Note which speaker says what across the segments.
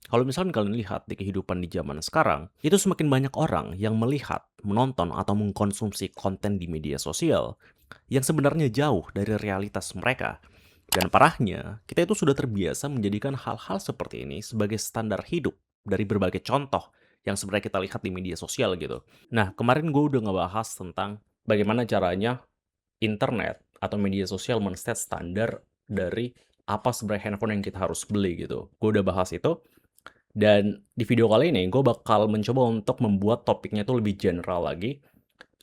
Speaker 1: Kalau misalkan kalian lihat di kehidupan di zaman sekarang, itu semakin banyak orang yang melihat, menonton, atau mengkonsumsi konten di media sosial yang sebenarnya jauh dari realitas mereka. Dan parahnya, kita itu sudah terbiasa menjadikan hal-hal seperti ini sebagai standar hidup dari berbagai contoh yang sebenarnya kita lihat di media sosial gitu. Nah, kemarin gue udah ngebahas tentang bagaimana caranya internet atau media sosial men-set standar dari apa sebenarnya handphone yang kita harus beli gitu. Gue udah bahas itu, dan di video kali ini gue bakal mencoba untuk membuat topiknya itu lebih general lagi,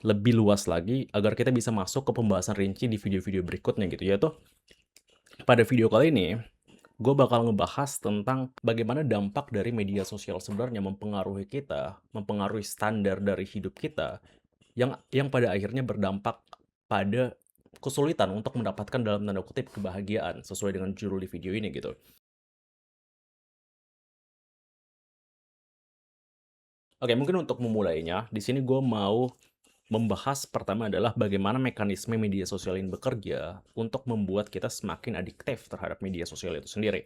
Speaker 1: lebih luas lagi, agar kita bisa masuk ke pembahasan rinci di video-video berikutnya gitu. Yaitu pada video kali ini, gue bakal ngebahas tentang bagaimana dampak dari media sosial sebenarnya mempengaruhi kita, mempengaruhi standar dari hidup kita, yang pada akhirnya berdampak pada kesulitan untuk mendapatkan dalam tanda kutip kebahagiaan sesuai dengan judul di video ini gitu. Oke, mungkin untuk memulainya, di sini gue mau membahas pertama adalah bagaimana mekanisme media sosial ini bekerja untuk membuat kita semakin adiktif terhadap media sosial itu sendiri.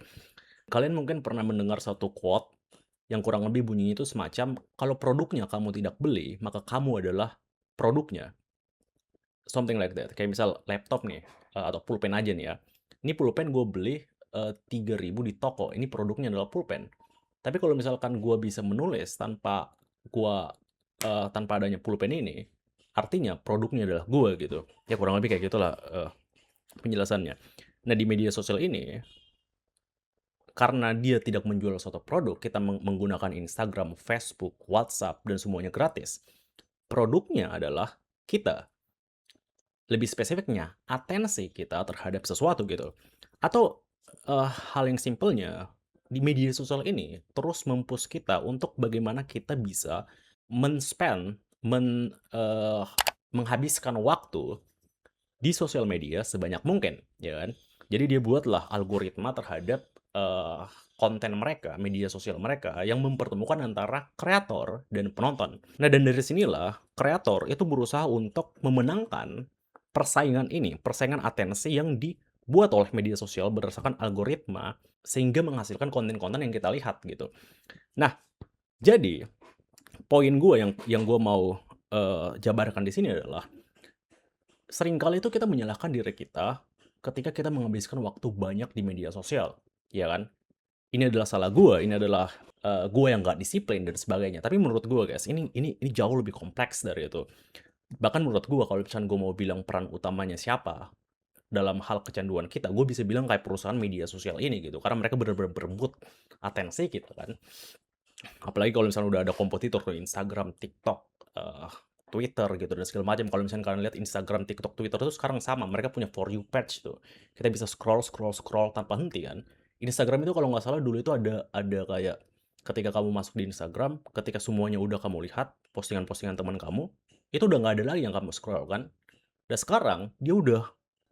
Speaker 1: Kalian mungkin pernah mendengar satu quote yang kurang lebih bunyinya itu semacam, kalau produknya kamu tidak beli, maka kamu adalah produknya. Something like that. Kayak misal laptop nih, atau pulpen aja nih ya. Ini pulpen gue beli 3.000 di toko, ini produknya adalah pulpen. Tapi kalau misalkan gue bisa menulis gua tanpa adanya pulpen ini, artinya produknya adalah gue gitu. Ya kurang lebih kayak gitulah penjelasannya. Nah di media sosial ini, karena dia tidak menjual suatu produk, kita menggunakan Instagram, Facebook, WhatsApp, dan semuanya gratis. Produknya adalah kita. Lebih spesifiknya, atensi kita terhadap sesuatu gitu. Atau hal yang simpelnya, di media sosial ini terus mempush kita untuk bagaimana kita bisa men-spend, menghabiskan waktu di sosial media sebanyak mungkin, ya kan? Jadi dia buatlah algoritma terhadap konten mereka, media sosial mereka yang mempertemukan antara kreator dan penonton. Nah, dan dari sinilah kreator itu berusaha untuk memenangkan persaingan ini, persaingan atensi yang dibuat oleh media sosial berdasarkan algoritma sehingga menghasilkan konten-konten yang kita lihat gitu. Nah, jadi poin gue yang gue mau jabarkan di sini adalah seringkali itu kita menyalahkan diri kita ketika kita menghabiskan waktu banyak di media sosial, ya kan? Ini adalah salah gue, ini adalah gue yang nggak disiplin dan sebagainya. Tapi menurut gue guys, ini jauh lebih kompleks dari itu. Bahkan menurut gue kalau misalnya gue mau bilang peran utamanya siapa dalam hal kecanduan kita, gue bisa bilang kayak perusahaan media sosial ini gitu. Karena mereka benar-benar berebut atensi kita kan. Apalagi kalau misalnya udah ada kompetitor tuh Instagram, TikTok, Twitter gitu dan segala macam. Kalau misalnya kalian lihat Instagram, TikTok, Twitter itu sekarang sama, mereka punya For You page tuh. Kita bisa scroll, scroll, scroll tanpa henti kan. Instagram itu kalau nggak salah dulu itu ada kayak ketika kamu masuk di Instagram, ketika semuanya udah kamu lihat, postingan-postingan teman kamu, itu udah nggak ada lagi yang kamu scroll kan. Dan sekarang dia udah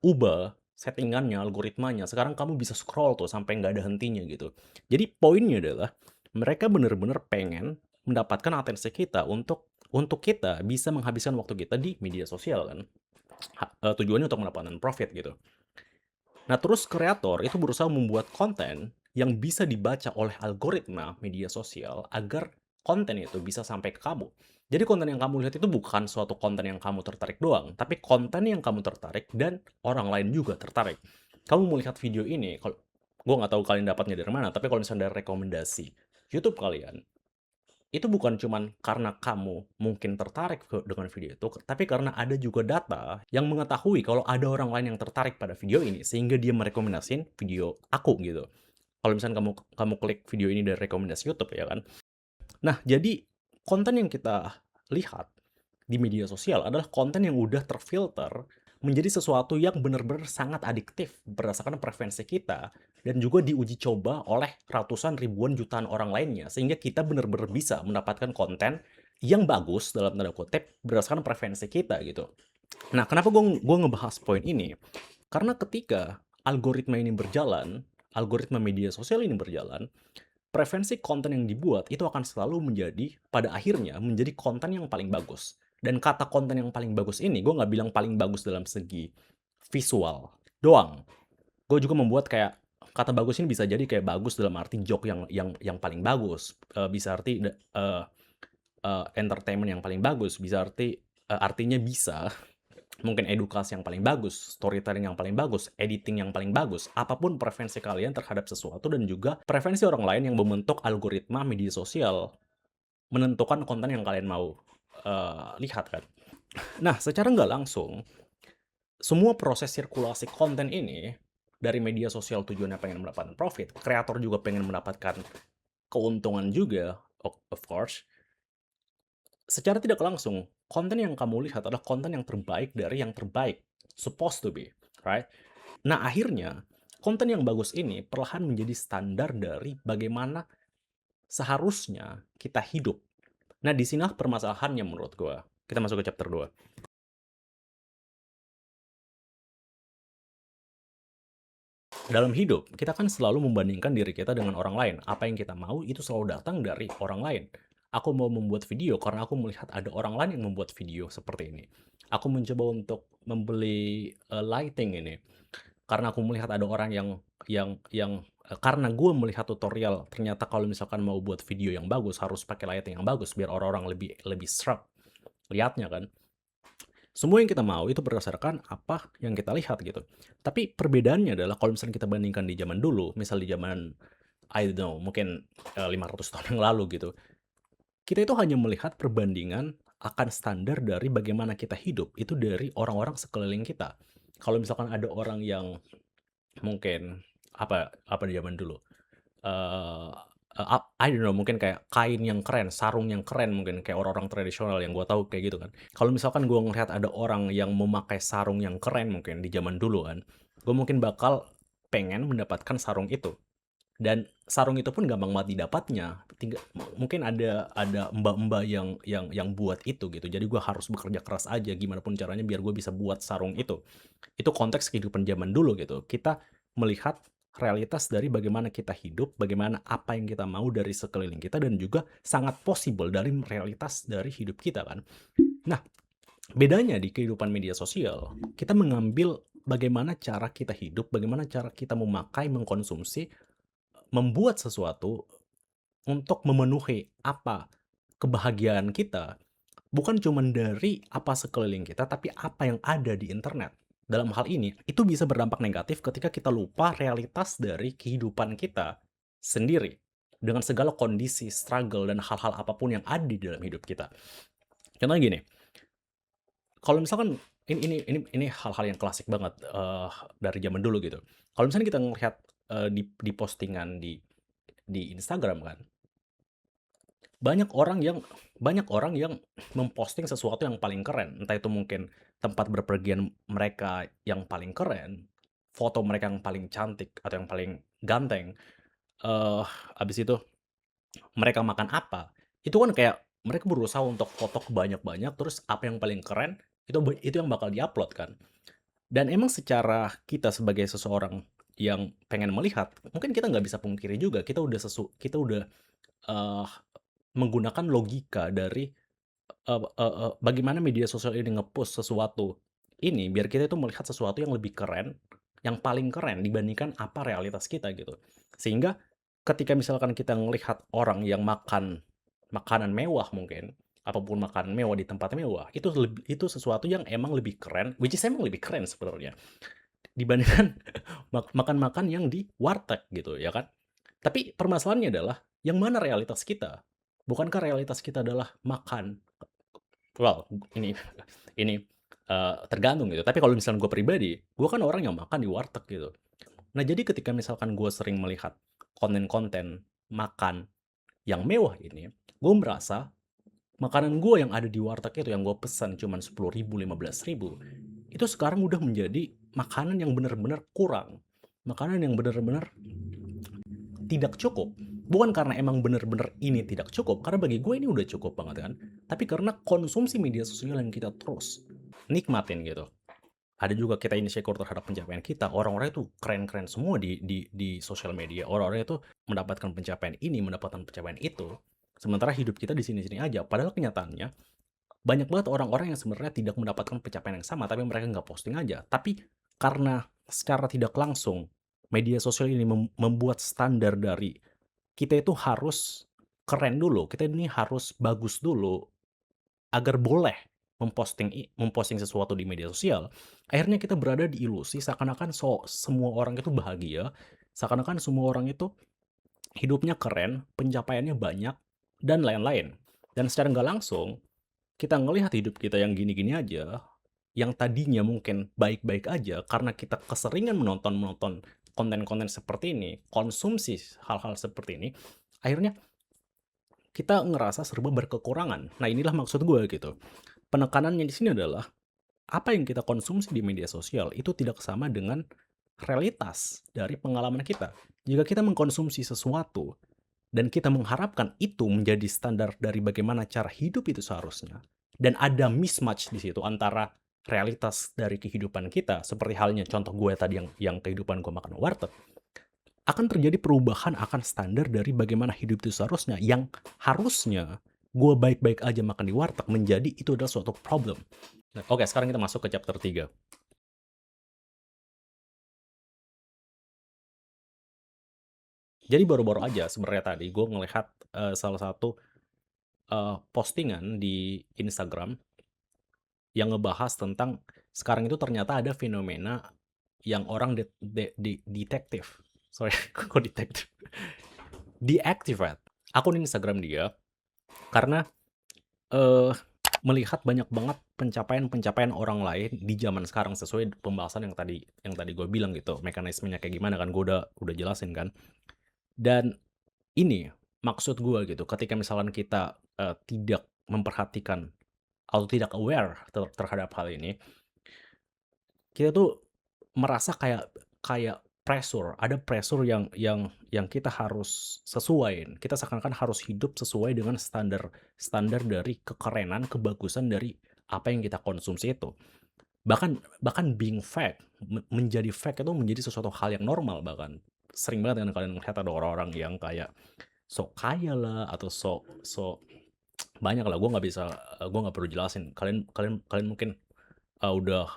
Speaker 1: ubah settingannya, algoritmanya. Sekarang kamu bisa scroll tuh sampai nggak ada hentinya gitu. Jadi poinnya adalah mereka benar-benar pengen mendapatkan atensi kita untuk kita bisa menghabiskan waktu kita di media sosial kan. Tujuannya untuk mendapatkan profit gitu. Nah, terus kreator itu berusaha membuat konten yang bisa dibaca oleh algoritma media sosial agar konten itu bisa sampai ke kamu. Jadi konten yang kamu lihat itu bukan suatu konten yang kamu tertarik doang, tapi konten yang kamu tertarik dan orang lain juga tertarik. Kamu melihat video ini, kalau gue nggak tahu kalian dapatnya dari mana, tapi kalau misalnya dari rekomendasi YouTube kalian, itu bukan cuman karena kamu mungkin tertarik dengan video itu, tapi karena ada juga data yang mengetahui kalau ada orang lain yang tertarik pada video ini, sehingga dia merekomendasiin video aku gitu. Kalau misalnya kamu kamu klik video ini dari rekomendasi YouTube ya kan. Nah, jadi konten yang kita lihat di media sosial adalah konten yang udah terfilter menjadi sesuatu yang benar-benar sangat adiktif berdasarkan preferensi kita dan juga diuji coba oleh ratusan ribuan jutaan orang lainnya sehingga kita benar-benar bisa mendapatkan konten yang bagus dalam tanda kutip berdasarkan preferensi kita gitu. Nah, kenapa gue ngebahas poin ini? Karena ketika algoritma ini berjalan, algoritma media sosial ini berjalan, preferensi konten yang dibuat itu akan selalu menjadi, pada akhirnya, menjadi konten yang paling bagus. Dan kata konten yang paling bagus ini, gue nggak bilang paling bagus dalam segi visual doang. Gue juga membuat kayak kata bagus ini bisa jadi kayak bagus dalam arti joke yang paling bagus, bisa arti entertainment yang paling bagus, bisa artinya bisa mungkin edukasi yang paling bagus, storytelling yang paling bagus, editing yang paling bagus, apapun preferensi kalian terhadap sesuatu dan juga preferensi orang lain yang membentuk algoritma media sosial, menentukan konten yang kalian mau, lihat kan. Nah, secara nggak langsung, semua proses sirkulasi konten ini, dari media sosial tujuannya pengen mendapatkan profit, kreator juga pengen mendapatkan keuntungan juga, of course, secara tidak langsung, konten yang kamu lihat adalah konten yang terbaik dari yang terbaik, supposed to be, right? Nah, akhirnya konten yang bagus ini perlahan menjadi standar dari bagaimana seharusnya kita hidup. Nah, di sinilah permasalahannya menurut gua. Kita masuk ke chapter 2. Dalam hidup, kita kan selalu membandingkan diri kita dengan orang lain. Apa yang kita mau itu selalu datang dari orang lain. Aku mau membuat video karena aku melihat ada orang lain yang membuat video seperti ini. Aku mencoba untuk membeli lighting ini karena aku melihat ada orang karena gue melihat tutorial ternyata kalau misalkan mau buat video yang bagus harus pakai lighting yang bagus biar orang-orang lebih lebih sharp lihatnya kan. Semua yang kita mau itu berdasarkan apa yang kita lihat gitu. Tapi perbedaannya adalah kalau misalnya kita bandingkan di zaman dulu, misal di zaman I don't know, mungkin 500 tahun yang lalu gitu. Kita itu hanya melihat perbandingan akan standar dari bagaimana kita hidup itu dari orang-orang sekeliling kita. Kalau misalkan ada orang yang mungkin apa di zaman dulu, eee I don't know, mungkin kayak kain yang keren, sarung yang keren mungkin kayak orang-orang tradisional yang gua tahu kayak gitu kan. Kalau misalkan gua ngelihat ada orang yang memakai sarung yang keren mungkin di zaman dulu kan, gua mungkin bakal pengen mendapatkan sarung itu. Dan sarung itu pun gampang banget didapatnya, mungkin ada mbak-mbak yang buat itu gitu. Jadi gua harus bekerja keras aja gimana pun caranya biar gue bisa buat sarung itu. Itu konteks kehidupan zaman dulu gitu. Kita melihat realitas dari bagaimana kita hidup, bagaimana apa yang kita mau dari sekeliling kita, dan juga sangat possible dari realitas dari hidup kita kan. Nah, bedanya di kehidupan media sosial, kita mengambil bagaimana cara kita hidup, bagaimana cara kita memakai, mengkonsumsi, membuat sesuatu untuk memenuhi apa kebahagiaan kita, bukan cuma dari apa sekeliling kita, tapi apa yang ada di internet. Dalam hal ini, itu bisa berdampak negatif ketika kita lupa realitas dari kehidupan kita sendiri. Dengan segala kondisi, struggle, dan hal-hal apapun yang ada di dalam hidup kita. Contohnya gini, kalau misalkan ini hal-hal yang klasik banget dari zaman dulu gitu. Kalau misalnya kita ngelihat di postingan di Instagram kan, banyak orang yang memposting sesuatu yang paling keren, entah itu mungkin tempat berpergian mereka yang paling keren, foto mereka yang paling cantik atau yang paling ganteng, eee, habis itu mereka makan apa, itu kan kayak mereka berusaha untuk foto banyak-banyak, terus apa yang paling keren, itu yang bakal di-upload kan. Dan emang secara kita sebagai seseorang yang pengen melihat, mungkin kita nggak bisa pungkiri juga, kita udah, eee, menggunakan logika dari bagaimana media sosial ini nge-push sesuatu ini, biar kita itu melihat sesuatu yang lebih keren, yang paling keren dibandingkan apa realitas kita gitu. Sehingga ketika misalkan kita ngelihat orang yang makan makanan mewah mungkin, apapun makanan mewah di tempat mewah, itu sesuatu yang emang lebih keren, which is emang lebih keren sebenarnya, dibandingkan makan-makan yang di warteg gitu ya kan. Tapi permasalahannya adalah, yang mana realitas kita? Bukankah realitas kita adalah makan. Well, ini, tergantung gitu, tapi kalau misalnya gue pribadi, gue kan orang yang makan di warteg gitu. Nah, jadi ketika misalkan gue sering melihat konten-konten makan yang mewah ini, gue merasa makanan gue yang ada di warteg itu yang gue pesan cuman 10.000, 15.000, itu sekarang udah menjadi makanan yang benar-benar kurang, makanan yang benar-benar tidak cukup. Bukan karena emang bener-bener ini tidak cukup, karena bagi gue ini udah cukup banget kan. Tapi karena konsumsi media sosial yang kita terus nikmatin gitu. Ada juga kita insecure terhadap pencapaian kita. Orang-orang itu keren-keren semua di sosial media. Orang-orang itu mendapatkan pencapaian ini, mendapatkan pencapaian itu. Sementara hidup kita di sini-sini aja. Padahal kenyataannya banyak banget orang-orang yang sebenarnya tidak mendapatkan pencapaian yang sama, tapi mereka nggak posting aja. Tapi karena secara tidak langsung media sosial ini membuat standar dari kita itu harus keren dulu, kita ini harus bagus dulu agar boleh memposting sesuatu di media sosial. Akhirnya kita berada di ilusi seakan-akan semua orang itu bahagia, seakan-akan semua orang itu hidupnya keren, pencapaiannya banyak, dan lain-lain. Dan secara nggak langsung, kita ngelihat hidup kita yang gini-gini aja, yang tadinya mungkin baik-baik aja, karena kita keseringan menonton konten-konten seperti ini, konsumsi hal-hal seperti ini, akhirnya kita ngerasa serba berkekurangan. Nah, inilah maksud gue gitu. Penekanannya di sini adalah apa yang kita konsumsi di media sosial itu tidak sama dengan realitas dari pengalaman kita. Jika kita mengkonsumsi sesuatu dan kita mengharapkan itu menjadi standar dari bagaimana cara hidup itu seharusnya, dan ada mismatch di situ antara realitas dari kehidupan kita, seperti halnya contoh gue tadi yang kehidupan gue makan warteg, akan terjadi perubahan akan standar dari bagaimana hidup itu seharusnya, yang harusnya gue baik-baik aja makan di warteg menjadi itu adalah suatu problem. Nah, oke, sekarang kita masuk ke chapter 3. Jadi baru-baru aja sebenarnya tadi gue ngelihat salah satu postingan di Instagram yang ngebahas tentang sekarang itu ternyata ada fenomena yang orang detektif. Sorry, kok detektif? Deactivate akun Instagram dia karena eh melihat banyak banget pencapaian-pencapaian orang lain di zaman sekarang sesuai pembahasan yang tadi gue bilang gitu, mekanismenya kayak gimana kan gue udah jelasin kan. Dan ini maksud gue gitu, ketika misalkan kita tidak memperhatikan atau tidak aware terhadap hal ini, kita tuh merasa kayak kayak ada pressure yang kita harus sesuaiin. Kita seakan-akan harus hidup sesuai dengan standar standar dari kekerenan, kebagusan dari apa yang kita konsumsi itu. Bahkan bahkan being fake, menjadi fake itu menjadi sesuatu hal yang normal bahkan. Sering banget kan kalian melihat ada orang-orang yang kayak sok kaya lah atau sok sok banyak lah, gue nggak perlu jelasin. Kalian kalian kalian mungkin udah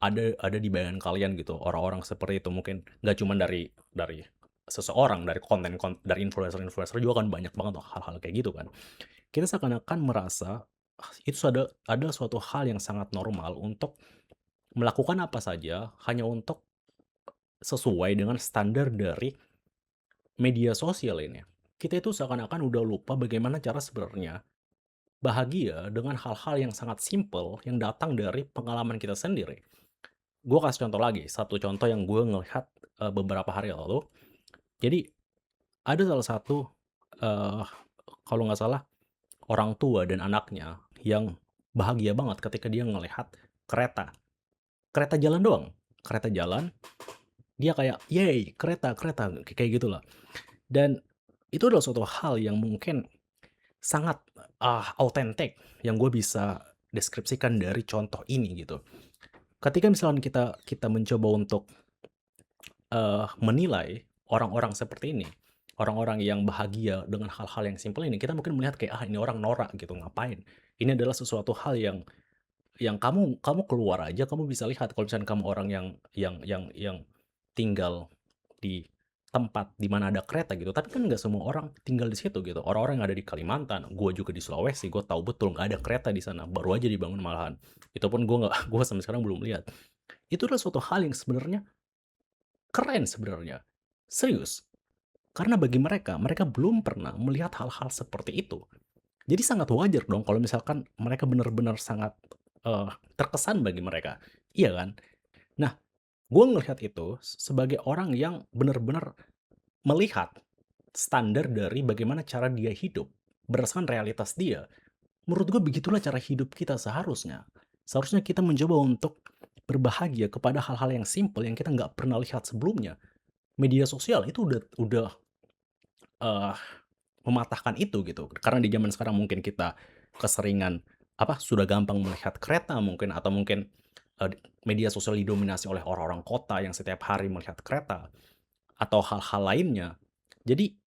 Speaker 1: ada di bayangan kalian gitu, orang-orang seperti itu mungkin nggak cuma dari seseorang, dari dari influencer-influencer juga kan banyak banget tuh hal-hal kayak gitu kan. Kita seakan-akan merasa itu ada suatu hal yang sangat normal untuk melakukan apa saja hanya untuk sesuai dengan standar dari media sosial ini. Kita itu seakan-akan udah lupa bagaimana cara sebenarnya bahagia dengan hal-hal yang sangat simple yang datang dari pengalaman kita sendiri. Gue kasih contoh lagi, satu contoh yang gue ngelihat beberapa hari lalu. Jadi ada salah satu eh, kalau nggak salah orang tua dan anaknya yang bahagia banget ketika dia ngelihat kereta, kereta jalan doang, kereta jalan, dia kayak yay kereta kereta kayak gitulah. Dan itu adalah suatu hal yang mungkin sangat autentik yang gue bisa deskripsikan dari contoh ini gitu. Ketika misalnya kita kita mencoba untuk menilai orang-orang seperti ini, orang-orang yang bahagia dengan hal-hal yang simpel ini, kita mungkin melihat kayak, ini orang norak gitu, ngapain? Ini adalah sesuatu hal yang kamu kamu keluar aja kamu bisa lihat kalau misalnya kamu orang yang tinggal di tempat di mana ada kereta gitu, tapi kan nggak semua orang tinggal di situ gitu. Orang-orang yang ada di Kalimantan, gue juga di Sulawesi, gue tahu betul nggak ada kereta di sana, baru aja dibangun malahan. Itu pun gue nggak gue sampai sekarang belum lihat. Itu adalah suatu hal yang sebenarnya keren sebenarnya. Serius. Karena bagi mereka, mereka belum pernah melihat hal-hal seperti itu. Jadi sangat wajar dong kalau misalkan mereka benar-benar sangat terkesan bagi mereka. Iya kan? Nah, gue ngelihat itu sebagai orang yang benar-benar melihat standar dari bagaimana cara dia hidup berdasarkan realitas dia. Menurut gue begitulah cara hidup kita seharusnya. Seharusnya kita mencoba untuk berbahagia kepada hal-hal yang simple yang kita nggak pernah lihat sebelumnya. Media sosial itu udah eh, mematahkan itu gitu. Karena di zaman sekarang mungkin kita keseringan sudah gampang melihat kereta mungkin, atau mungkin eh, media sosial didominasi oleh orang-orang kota yang setiap hari melihat kereta atau hal-hal lainnya. Jadi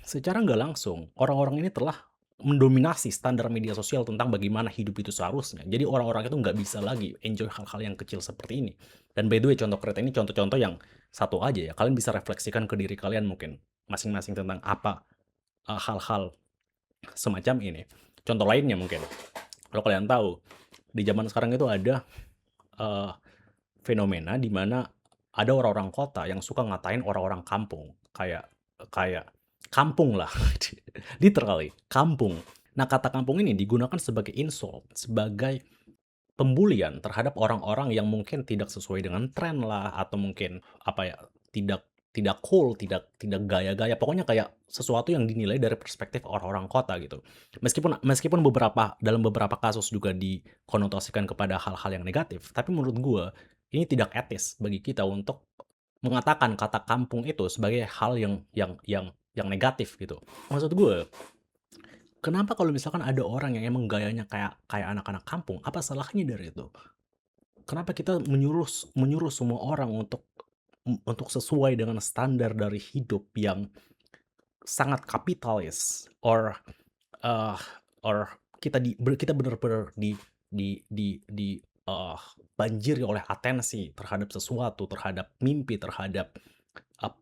Speaker 1: secara nggak langsung orang-orang ini telah mendominasi standar media sosial tentang bagaimana hidup itu seharusnya. Jadi orang-orang itu nggak bisa lagi enjoy hal-hal yang kecil seperti ini. Dan by the way, contoh konkret ini contoh-contoh yang satu aja ya. Kalian bisa refleksikan ke diri kalian mungkin masing-masing tentang apa hal-hal semacam ini. Contoh lainnya mungkin, kalau kalian tahu, di zaman sekarang itu ada eh, fenomena di mana ada orang-orang kota yang suka ngatain orang-orang kampung. Kayak kayak kampung lah. Literally, kampung. Nah, kata kampung ini digunakan sebagai insult, sebagai pembulian terhadap orang-orang yang mungkin tidak sesuai dengan tren lah, atau mungkin apa ya, tidak tidak cool, tidak tidak gaya-gaya, pokoknya kayak sesuatu yang dinilai dari perspektif orang-orang kota gitu. Meskipun meskipun dalam beberapa kasus juga dikonotasikan kepada hal-hal yang negatif, tapi menurut gua ini tidak etis bagi kita untuk mengatakan kata kampung itu sebagai hal yang negatif gitu. Maksud gue, kenapa kalau misalkan ada orang yang emang gayanya kayak kayak anak-anak kampung, apa salahnya dari itu? Kenapa kita menyuruh menyuruh semua orang untuk sesuai dengan standar dari hidup yang sangat kapitalis, uh, or kita benar-benar banjiri oleh atensi terhadap sesuatu, terhadap mimpi, terhadap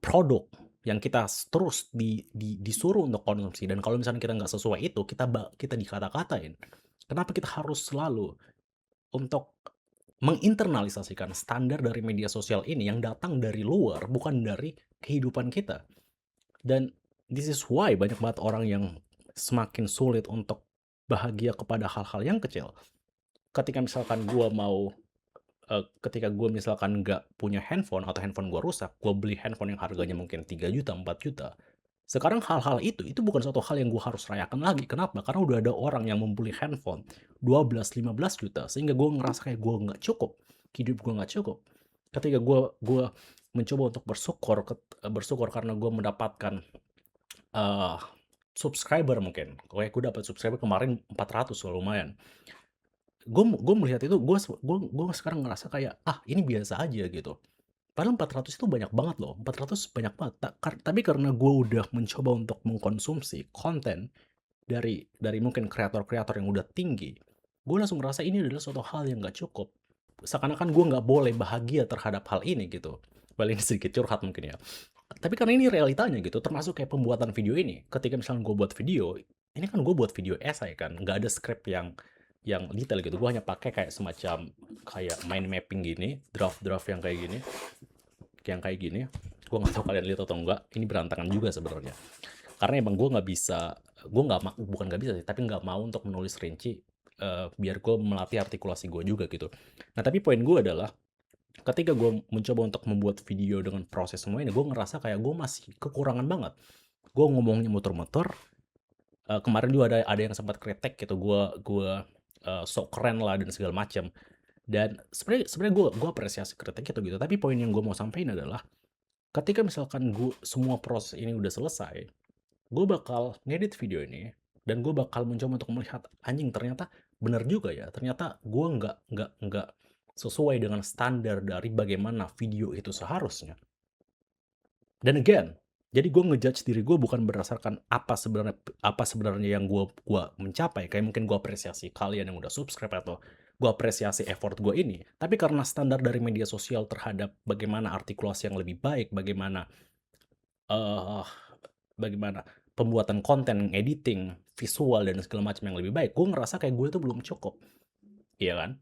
Speaker 1: produk yang kita terus disuruh untuk konsumsi, dan kalau misalnya kita nggak sesuai itu, kita dikata-katain. Kenapa kita harus selalu untuk menginternalisasikan standar dari media sosial ini yang datang dari luar, bukan dari kehidupan kita? Dan this is why banyak banget orang yang semakin sulit untuk bahagia kepada hal-hal yang kecil. Ketika misalkan ketika gue misalkan nggak punya handphone atau handphone gue rusak, gue beli handphone yang harganya mungkin 3 juta, 4 juta. Sekarang hal-hal itu bukan suatu hal yang gue harus rayakan lagi. Kenapa? Karena udah ada orang yang membeli handphone 12, 15 juta, sehingga gue ngerasa kayak gue nggak cukup. Hidup gue nggak cukup. Ketika gue mencoba untuk bersyukur karena gue mendapatkan eh subscriber mungkin. Kayak gue dapat subscriber kemarin 400, lumayan. Gue melihat itu, gue sekarang ngerasa kayak, ini biasa aja gitu. Padahal 400 itu banyak banget loh, 400 banyak banget. Tapi karena gue udah mencoba untuk mengkonsumsi konten dari mungkin kreator-kreator yang udah tinggi, gue langsung ngerasa ini adalah suatu hal yang nggak cukup. Seakan-akan gue nggak boleh bahagia terhadap hal ini gitu. Well, ini sedikit curhat mungkin ya. Tapi karena ini realitanya gitu, termasuk kayak pembuatan video ini. Ketika misalnya gue buat video, ini kan gue buat video esai kan, nggak ada skrip yang detail gitu. Gue hanya pakai kayak semacam kayak mind mapping gini, draft-draft yang kayak gini. Gue nggak tahu kalian lihat atau enggak. Ini berantakan juga sebenarnya. Karena emang gue nggak bisa, bukan nggak bisa sih, tapi nggak mau untuk menulis rinci, biar gue melatih artikulasi gue juga gitu. Nah, tapi poin gue adalah ketika gue mencoba untuk membuat video dengan proses semua ini, gue ngerasa kayak gue masih kekurangan banget. Gue ngomongnya muter-muter. Kemarin juga ada yang sempat kritik gitu, gue sok keren lah dan segala macam. Dan sebenarnya gue apresiasi kritik itu gitu. Tapi poin yang gue mau sampaikan adalah ketika misalkan semua proses ini udah selesai, gue bakal ngedit video ini dan gue bakal mencoba untuk melihat, anjing, ternyata benar juga ya. Ternyata gue nggak sesuai dengan standar dari bagaimana video itu seharusnya. Dan again, jadi gue ngejudge diri gue bukan berdasarkan apa sebenarnya yang gue mencapai. Kayak mungkin gue apresiasi kalian yang udah subscribe, atau gue apresiasi effort gue ini. Tapi karena standar dari media sosial terhadap bagaimana artikulasi yang lebih baik, bagaimana eh bagaimana pembuatan konten, editing, visual dan segala macam yang lebih baik, gue ngerasa kayak gue itu belum cukup. Iya kan?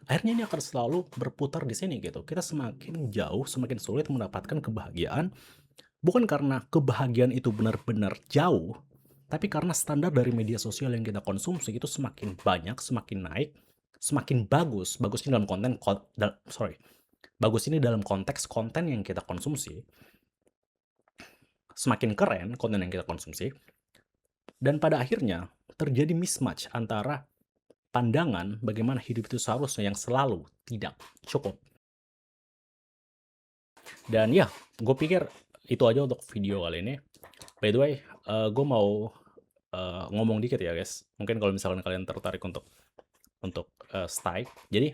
Speaker 1: Akhirnya ini akan selalu berputar di sini gitu. Kita semakin jauh, semakin sulit mendapatkan kebahagiaan. Bukan karena kebahagiaan itu benar-benar jauh, tapi karena standar dari media sosial yang kita konsumsi itu semakin banyak, semakin naik, semakin bagus. Bagus ini dalam konteks konten yang kita konsumsi. Semakin keren konten yang kita konsumsi. Dan pada akhirnya terjadi mismatch antara pandangan bagaimana hidup itu seharusnya yang selalu tidak cukup. Dan ya, gue pikir itu aja untuk video kali ini. By the way, gue mau ngomong dikit ya guys. Mungkin kalau misalkan kalian tertarik untuk stay. Jadi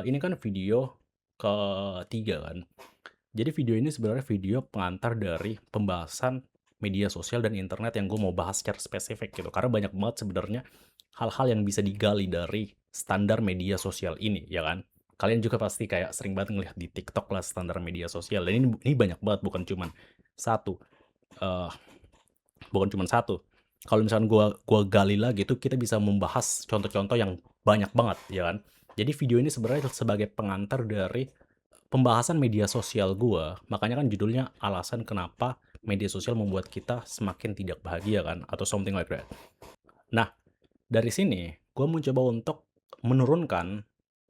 Speaker 1: ini kan video ketiga kan. Jadi video ini sebenarnya video pengantar dari pembahasan media sosial dan internet yang gue mau bahas secara spesifik gitu. Karena banyak banget sebenarnya hal-hal yang bisa digali dari standar media sosial ini, ya kan? Kalian juga pasti kayak sering banget ngelihat di TikTok lah standar media sosial. Dan ini banyak banget, bukan cuman satu. Eh, bukan cuma satu. Kalau misalkan gua gali lagi tuh kita bisa membahas contoh-contoh yang banyak banget, ya kan? Jadi video ini sebenarnya sebagai pengantar dari pembahasan media sosial gua. Makanya kan judulnya alasan kenapa media sosial membuat kita semakin tidak bahagia kan, atau something like that. Nah, dari sini gua mencoba untuk menurunkan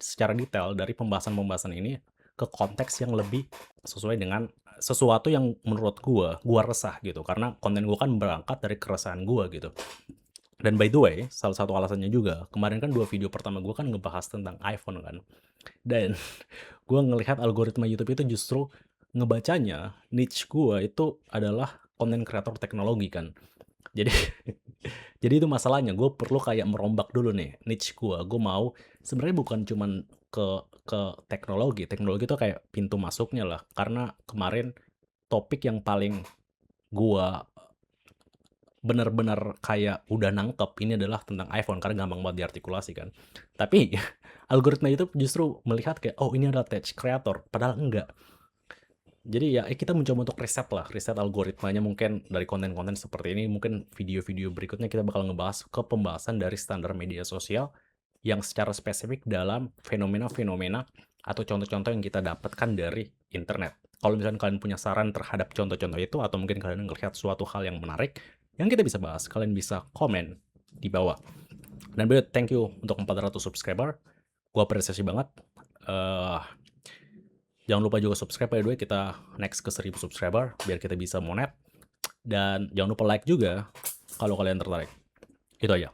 Speaker 1: secara detail dari pembahasan-pembahasan ini ke konteks yang lebih sesuai dengan sesuatu yang menurut gua resah gitu. Karena konten gua kan berangkat dari keresahan gua gitu. Dan by the way, salah satu alasannya juga, kemarin kan 2 video pertama gua kan ngebahas tentang iPhone kan. Dan gua ngelihat algoritma YouTube itu justru ngebacanya niche gua itu adalah konten kreator teknologi kan. Jadi jadi itu masalahnya, gue perlu kayak merombak dulu nih niche gue. Gue mau sebenarnya bukan cuman ke teknologi itu kayak pintu masuknya lah. Karena kemarin topik yang paling gue bener-bener kayak udah nangkep ini adalah tentang iPhone karena gampang banget diartikulasi kan. Tapi algoritma itu justru melihat kayak oh ini adalah tech creator, padahal enggak. Jadi ya kita mencoba untuk riset algoritmanya mungkin dari konten-konten seperti ini. Mungkin video-video berikutnya kita bakal ngebahas ke pembahasan dari standar media sosial yang secara spesifik dalam fenomena-fenomena atau contoh-contoh yang kita dapatkan dari internet. Kalau misalnya kalian punya saran terhadap contoh-contoh itu atau mungkin kalian ngelihat suatu hal yang menarik yang kita bisa bahas, kalian bisa komen di bawah. Dan thank you untuk 400 subscriber. Gua apresiasi banget. Eh Jangan lupa juga subscribe by the way, kita next ke 1000 subscriber biar kita bisa monet. Dan jangan lupa like juga kalau kalian tertarik. Itu aja.